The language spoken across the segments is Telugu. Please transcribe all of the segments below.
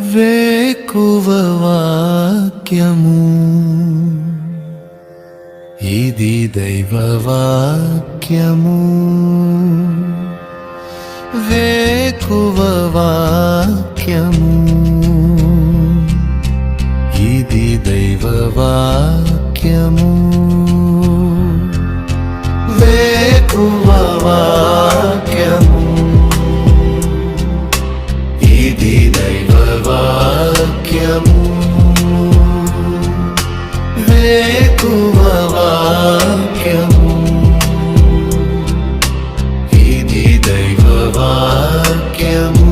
వేకువ వాక్యము ఇది దైవ వాక్యము. వేకువ వాక్యము ఇది దైవ వాక్యము. వేకువ వాక్యము ఇది దైవ వాక్యము. వేకువ వాక్యము ఇది దైవ వాక్యము.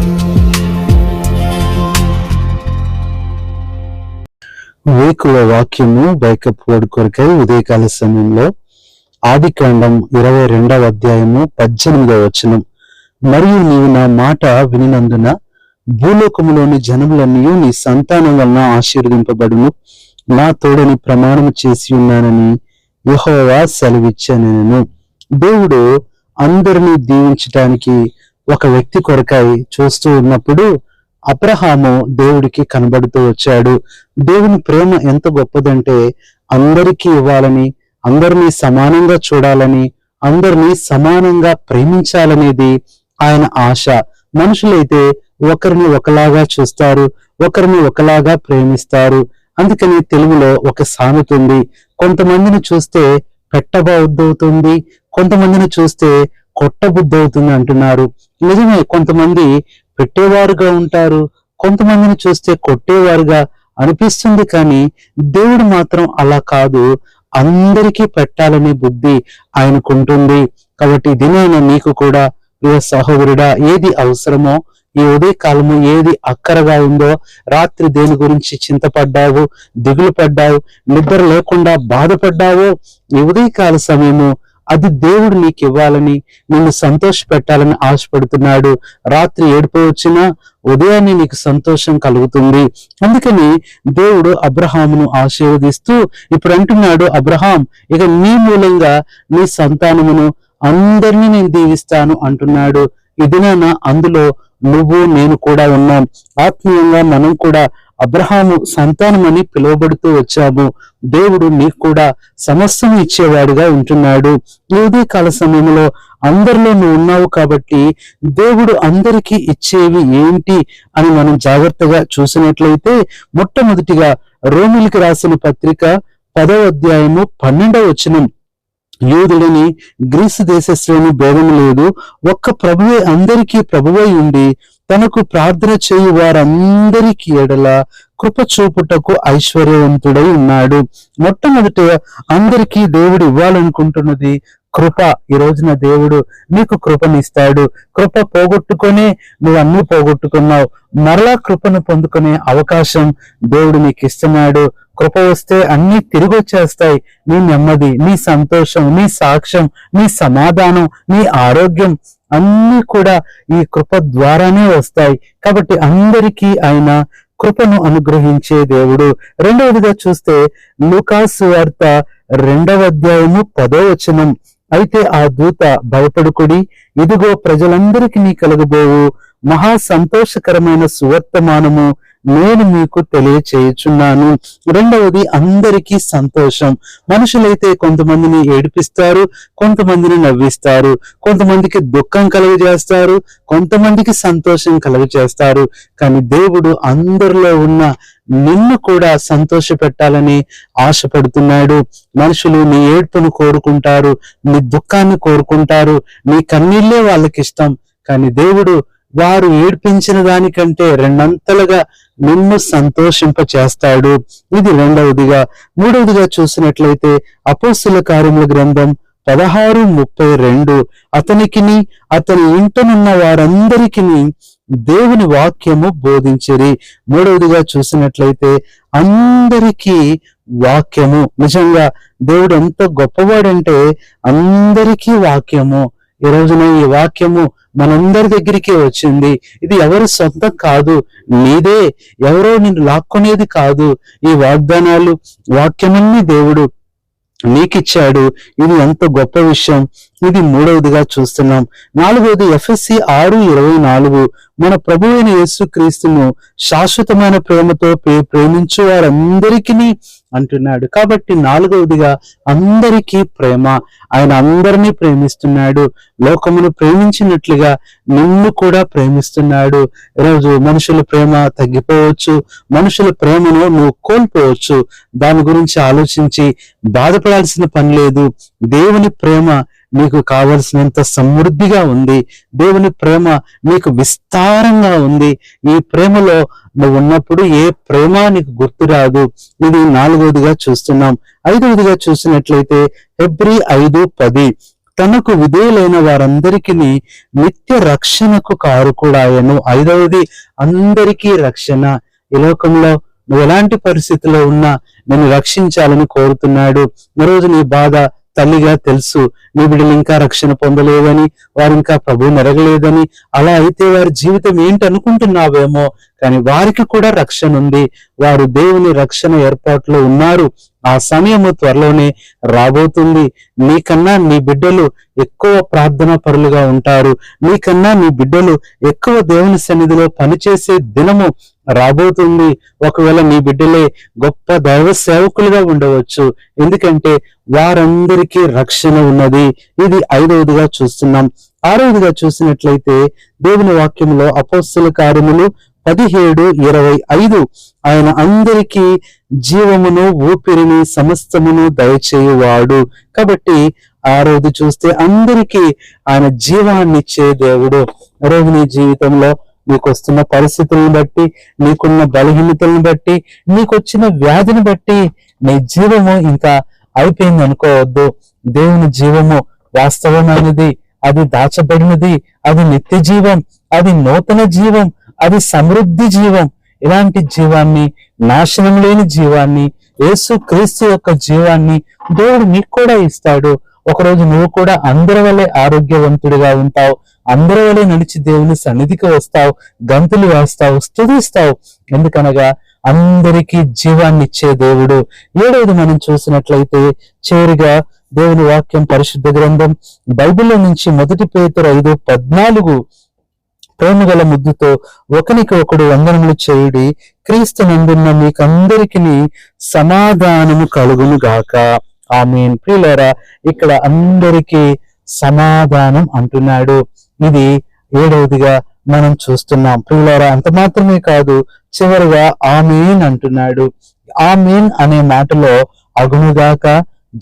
వేకువ వాక్యము బైకప్ వర్డ్ కొరకై ఉదయకాల సమయంలో ఆదికాండం 22వ అధ్యాయము 18వ వచనం. మరియు నీవు నా మాట వినినందున భూలోకములోని జనములన్నీ నీ సంతానం వలన ఆశీర్వదింపబడును, నా తోడని ప్రమాణము చేసి ఉన్నానని యెహోవా సెలవిచ్చాను. దేవుడు అందరినీ దీవించటానికి ఒక వ్యక్తి కొరకై చూస్తూ ఉన్నప్పుడు అబ్రహాము దేవుడికి కనబడుతూ వచ్చాడు. దేవుని ప్రేమ ఎంత గొప్పదంటే అందరికీ ఇవ్వాలని, అందరినీ సమానంగా చూడాలని, అందరినీ సమానంగా ప్రేమించాలనేది ఆయన ఆశ. మనుషులైతే ఒకరిని ఒకలాగా చూస్తారు, ఒకరిని ఒకలాగా ప్రేమిస్తారు. అందుకని తెలుగులో ఒక సామెత ఉంది, కొంతమందిని చూస్తే పెట్టబుద్ధవుతుంది, కొంతమందిని చూస్తే కొట్టబుద్ధవుతుంది అంటున్నారు. నిజమే, కొంతమంది పెట్టేవారుగా ఉంటారు, కొంతమందిని చూస్తే కొట్టేవారుగా అనిపిస్తుంది. కానీ దేవుడు మాత్రం అలా కాదు, అందరికీ పెట్టాలనే బుద్ధి ఆయనకుంటుంది. కాబట్టి దినాన నీకు కూడా ప్రియ సహోదరుడా, ఏది అవసరమో, ఈ ఉదయకాలము ఏది అక్కరగా ఉందో, రాత్రి దేని గురించి చింతపడ్డావు, దిగులు పడ్డావు, నిద్ర లేకుండా బాధపడ్డావో, ఈ ఉదయకాల సమయము అది దేవుడు నీకు ఇవ్వాలని, నిన్ను సంతోష పెట్టాలని ఆశపడుతున్నాడు. రాత్రి ఏడుపు వచ్చినా ఉదయాన్నే నీకు సంతోషం కలుగుతుంది. అందుకని దేవుడు అబ్రహామును ఆశీర్వదిస్తూ ఇప్పుడు అంటున్నాడు, అబ్రహాం, ఇక నీ మూలంగా నీ సంతానమును అందరినీ నేను దీవిస్తాను అంటున్నాడు. ఇదినా అందులో నువ్వు నేను కూడా ఉన్నాం. ఆత్మీయంగా మనం కూడా అబ్రహాము సంతానం అని పిలువబడుతూ వచ్చాము. దేవుడు నీకు కూడా సమస్తం ఇచ్చేవాడుగా ఉంటున్నాడు. ఈ ఉదయకాల సమయంలో అందరిలో నువ్వు ఉన్నావు కాబట్టి దేవుడు అందరికీ ఇచ్చేవి ఏంటి అని మనం జాగ్రత్తగా చూసినట్లయితే, మొట్టమొదటిగా రోమిలికి రాసిన పత్రిక 10వ అధ్యాయము 12వ వచనం, యూదుడిని గ్రీసు దేశస్తుని భేదము లేదు, ఒక్క ప్రభువే అందరికీ ప్రభువై ఉండి తనకు ప్రార్థన చేయు వారందరికీ ఎడల కృప చూపుటకు ఐశ్వర్యవంతుడై ఉన్నాడు. మొట్టమొదట అందరికీ దేవుడు ఇవ్వాలనుకుంటున్నది కృప. ఈ రోజున దేవుడు నీకు కృపనిస్తాడు. కృప పోగొట్టుకునే నువ్వు అన్ని పోగొట్టుకున్నావు, మరలా కృపను పొందుకునే అవకాశం దేవుడు నీకు ఇస్తున్నాడు. కృప వస్తే అన్ని తిరిగి వచ్చేస్తాయి. నీ నెమ్మది, నీ సంతోషం, నీ సాక్ష్యం, నీ సమాధానం, నీ ఆరోగ్యం అన్ని కూడా ఈ కృప ద్వారానే వస్తాయి. కాబట్టి అందరికీ ఆయన కృపను అనుగ్రహించే దేవుడు. రెండవదిగా చూస్తే లూకాసు సువార్త 2వ అధ్యాయము 10వ వచనం, అయితే ఆ దూత భయపడుకుడి, ఇదిగో ప్రజలందరికీ నీ కలుగబోవు మహా సంతోషకరమైన సువర్తమానము నేను మీకు తెలియచేయుచున్నాను. రెండవది అందరికీ సంతోషం. మనుషులైతే కొంతమందిని ఏడిపిస్తారు, కొంతమందిని నవ్విస్తారు, కొంతమందికి దుఃఖం కలుగజేస్తారు, కొంతమందికి సంతోషం కలుగజేస్తారు. కానీ దేవుడు అందరిలో ఉన్న నిన్ను కూడా సంతోష పెట్టాలని ఆశపడుతున్నాడు. మనుషులు నీ ఏడ్పును కోరుకుంటారు, నీ దుఃఖాన్ని కోరుకుంటారు, నీ కన్నీళ్లే వాళ్ళకి ఇష్టం. కానీ దేవుడు వారు ఏడ్పించిన దానికంటే రెండంతలుగా నిన్ను సంతోషింప చేస్తాడు. ఇది రెండవదిగా. మూడవదిగా చూసినట్లయితే అపోస్తుల కార్యముల గ్రంథం 16:32, అతనికిని అతని ఇంటనున్న వారందరికీ దేవుని వాక్యము బోధించిరి. మూడవదిగా చూసినట్లయితే అందరికీ వాక్యము. నిజంగా దేవుడు ఎంత గొప్పవాడంటే అందరికీ వాక్యము. ఈ రోజున ఈ వాక్యము మనందరి దగ్గరికే వచ్చింది. ఇది ఎవరి సొంతం కాదు, నీదే. ఎవరో నిన్ను లాక్కునేది కాదు. ఈ వాగ్దానాలు, వాక్యమన్నీ దేవుడు నీకిచ్చాడు. ఇది ఎంత గొప్ప విషయం. ఇది మూడవదిగా చూస్తున్నాం. నాలుగవది ఎఫెసీ 6:24, మన ప్రభు అయిన యేసు క్రీస్తును శాశ్వతమైన ప్రేమతో ప్రేమించు వారందరికీ అంటున్నాడు. కాబట్టి నాలుగవదిగా అందరికీ ప్రేమ. ఆయన అందరినీ ప్రేమిస్తున్నాడు. లోకమును ప్రేమించినట్లుగా నిన్ను కూడా ప్రేమిస్తున్నాడు. ఈరోజు మనుషుల ప్రేమ తగ్గిపోవచ్చు, మనుషుల ప్రేమను నువ్వు కోల్పోవచ్చు. దాని గురించి ఆలోచించి బాధపడాల్సిన పని లేదు. దేవుని ప్రేమ నీకు కావలసినంత సమృద్ధిగా ఉంది. దేవుని ప్రేమ నీకు విస్తారంగా ఉంది. ఈ ప్రేమలో నువ్వు ఉన్నప్పుడు ఏ ప్రేమ నీకు గుర్తురాదు. ఇది నాలుగవదిగా చూస్తున్నాం. ఐదవదిగా చూసినట్లయితే హెబ్రీ 5:10, తనకు విధేయులైన వారందరికీ నిత్య రక్షణకు కారుకుడాయను. ఐదవది అందరికీ రక్షణ. ఈ లోకంలో నువ్వు ఎలాంటి పరిస్థితిలో ఉన్నా నిన్ను రక్షించాలని కోరుతున్నాడు. ఈరోజు నీ బాధ తల్లిగా తెలుసు, నీ బిడ్డలు ఇంకా రక్షణ పొందలేదని, వారు ఇంకా ప్రభు నెరగలేదని. అలా అయితే వారి జీవితం ఏంటి అనుకుంటున్నావేమో, కానీ వారికి కూడా రక్షణ ఉంది. వారు దేవుని రక్షణ ఏర్పాట్లో ఉన్నారు. ఆ సమయము త్వరలోనే రాబోతుంది. నీకన్నా నీ బిడ్డలు ఎక్కువ ప్రార్థనా పరులుగా ఉంటారు. నీకన్నా నీ బిడ్డలు ఎక్కువ దేవుని సన్నిధిలో పనిచేసే దినము రాబోతుంది. ఒకవేళ నీ బిడ్డలే గొప్ప దైవ సేవకులుగా ఉండవచ్చు, ఎందుకంటే వారందరికీ రక్షణ ఉన్నది. ఇది ఐదవదిగా చూస్తున్నాం. ఆరవదిగా చూసినట్లయితే దేవుని వాక్యంలో అపోస్తల కార్యములు 17:25, ఆయన అందరికీ జీవమును ఊపిరిని సమస్తమును దయచేయువాడు. కాబట్టి ఆరవది చూస్తే అందరికీ ఆయన జీవాన్ని ఇచ్చే దేవుడు. రోజు నీ జీవితంలో నీకు వస్తున్న పరిస్థితులను బట్టి, నీకున్న బలహీనతలను బట్టి, నీకొచ్చిన వ్యాధిని బట్టి నీ జీవము ఇంకా అయిపోయింది అనుకోవద్దు. దేవుని జీవము వాస్తవమైనది, అది దాచబడినది, అది నిత్య జీవం, అది నూతన జీవం, అది సమృద్ధి జీవం. ఇలాంటి జీవాన్ని, నాశనం లేని జీవాన్ని, యేసు క్రీస్తు యొక్క జీవాన్ని దేవుడు నీకు కూడా ఇస్తాడు. ఒకరోజు నువ్వు కూడా అందరి వలె ఆరోగ్యవంతుడిగా ఉంటావు. అందరి వలె నడిచి దేవుని సన్నిధికి వస్తావు, గంతులు వేస్తావు, స్తుతిస్తావు. ఎందుకనగా అందరికీ జీవాన్ని ఇచ్చే దేవుడు. ఏడవది మనం చూసినట్లయితే చివరిగా దేవుని వాక్యం, పరిశుద్ధ గ్రంథం బైబిల్లో నుంచి 1 పేతురు 5:14, ప్రేమగల ముద్దుతో ఒకనికి ఒకడు వందనములు చేయుడి, క్రీస్తు నందున్న మీకందరికీ సమాధానము కలుగును గాక. ఆమేన్. ప్రియులారా, ఇక్కడ అందరికీ సమాధానం అంటున్నాడు. ఇది ఏడవదిగా మనం చూస్తున్నాం. ప్రియులారా, అంత మాత్రమే కాదు, చివరిగా ఆమేన్ అంటున్నాడు. ఆమేన్ అనే మాటలో అగునుగాక,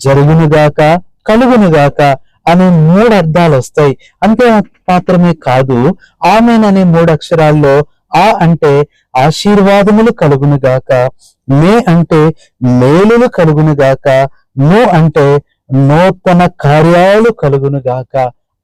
జరుగునుగాక, కలుగునుగాక అనే 3 అర్థాలు వస్తాయి. అంతే మాత్రమే కాదు, ఆమేన్ అనే 3 అక్షరాల్లో ఆ అంటే ఆశీర్వాదములు కలుగునుగాక, మే అంటే మేలులు కలుగునుగాక, నో అంటే నూతన కార్యాలు కలుగునుగాక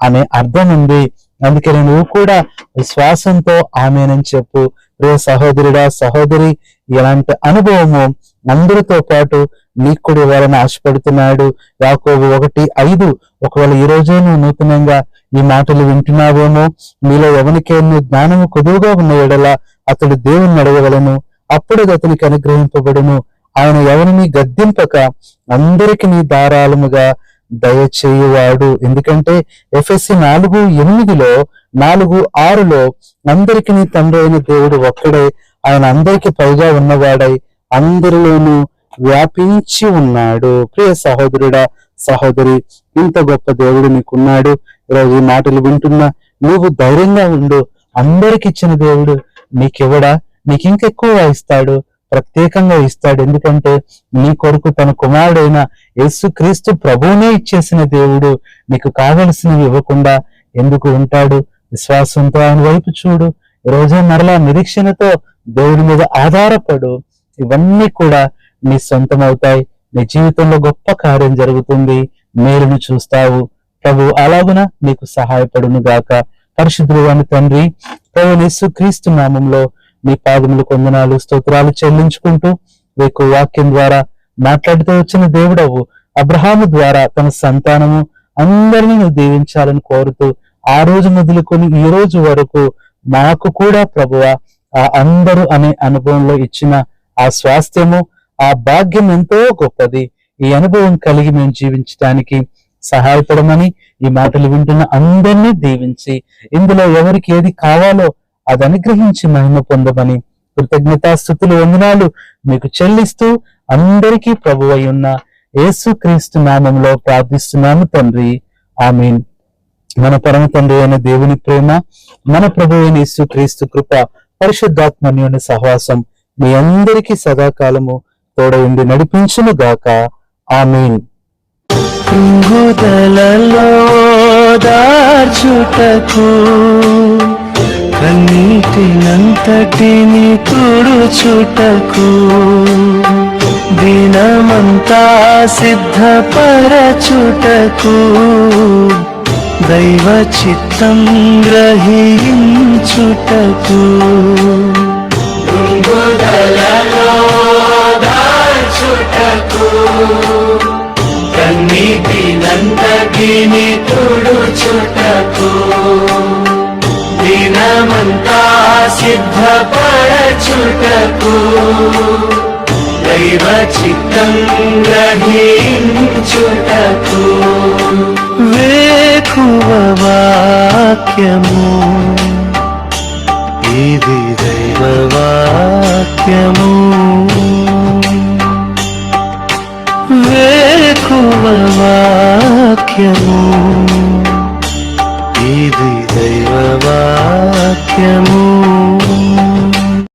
అనే అర్థం ఉంది. అందుకని నువ్వు కూడా విశ్వాసంతో ఆమేనని చెప్పు. రే సహోదరుడా, సహోదరి, ఇలాంటి అనుభవము అందరితో పాటు నీకు కూడా ఇవ్వాలని ఆశపడుతున్నాడు. యాకోబు 1:5, ఒకవేళ ఈ రోజే నువ్వు నూతనంగా ఈ మాటలు వింటున్నావేమో, మీలో ఎవరికైనా జ్ఞానము కొదువుగా ఉన్న ఎడల అతడు దేవుని అడగవలను, అప్పుడు అతనికి అనుగ్రహింపబడును. ఆయన ఎవరిని గద్దింపక అందరికి ధారాళముగా దయచేయువాడు. ఎందుకంటే ఎఫెసీ 4:8, 4:6 అందరికి తండ్రి అయిన దేవుడు ఒక్కడే, ఆయన అందరికి పైగా ఉన్నవాడై అందరిలోనూ వ్యాపించి ఉన్నాడు. ప్రియ సహోదరుడా, సహోదరి, ఇంత గొప్ప దేవుడు నీకున్నాడు. ఈరోజు ఈ మాటలు వింటున్నా నువ్వు ధైర్యంగా ఉండు. అందరికి ఇచ్చిన దేవుడు నీకివ్వడా? నీకు ఇంకెక్కువ ఇస్తాడు, ప్రత్యేకంగా ఇస్తాడు. ఎందుకంటే నీ కొరకు తన కుమారుడైన యేసు క్రీస్తు ప్రభువునే ఇచ్చేసిన దేవుడు నీకు కావలసినవి ఇవ్వకుండా ఎందుకు ఉంటాడు? విశ్వాసంతో ఆయన వైపు చూడు. ఈ రోజే మరలా నిరీక్షణతో దేవుడి మీద ఆధారపడు. ఇవన్నీ కూడా నీ సొంతం అవుతాయి. నీ జీవితంలో గొప్ప కార్యం జరుగుతుంది. మేలును చూస్తావు. ప్రభు అలాగున నీకు సహాయపడును గాక. పరిశుద్ధుడు అని తండ్రి, ప్రభు యేసు క్రీస్తు నామంలో నీ పాదములు వందనాలు, స్తోత్రాలు చెల్లించుకుంటూ నీకు వాక్యం ద్వారా మాట్లాడుతూ వచ్చిన దేవుడవు. అబ్రహాము ద్వారా తన సంతానము అందరినీ నువ్వు దీవించాలని కోరుతూ ఆ రోజు మొదలుకొని ఈ రోజు వరకు మాకు కూడా ప్రభువా ఆ అందరూ అనే అనుభవంలో ఇచ్చిన ఆ స్వాస్థ్యము, ఆ భాగ్యం ఎంతో గొప్పది. ఈ అనుభవం కలిగి మేము జీవించడానికి సహాయపడమని ఈ మాటలు వింటున్న అందరినీ దీవించి ఇందులో ఎవరికి ఏది కావాలో అది అనుగ్రహించి మహిమ పొందమని కృతజ్ఞతాస్తుతులు వందనాలు మీకు చెల్లిస్తూ అందరికీ ప్రభువై ఉన్న యేసుక్రీస్తు నామంలో ప్రార్థిస్తున్నాము తండ్రి, ఆమేన్. మన పరమ తండ్రి అయిన దేవుని ప్రేమ, మన ప్రభు అయిన యేసుక్రీస్తు కృప, పరిశుద్ధాత్మన్యుని సహవాసం మీ అందరికీ సదాకాలము తోడయుండి నడిపించును గాక. ఆమేన్. కృంగుదలలో దార్చుటకు కన్నీటినంతటిని తుడుచుటకు దినమంతా సిద్ధపరచుటకు దైవ చిత్తం గ్రహించుటకు కృంగుదలలో దార్చుటకు కన్నీటినంతటిని తుడుచుటకు దినమంతా సిద్ధపరచుటకు దైవ చిత్తం గ్రహించుటకు వేకువ వాక్యము, ఇది దైవ వాక్యము. వేకువ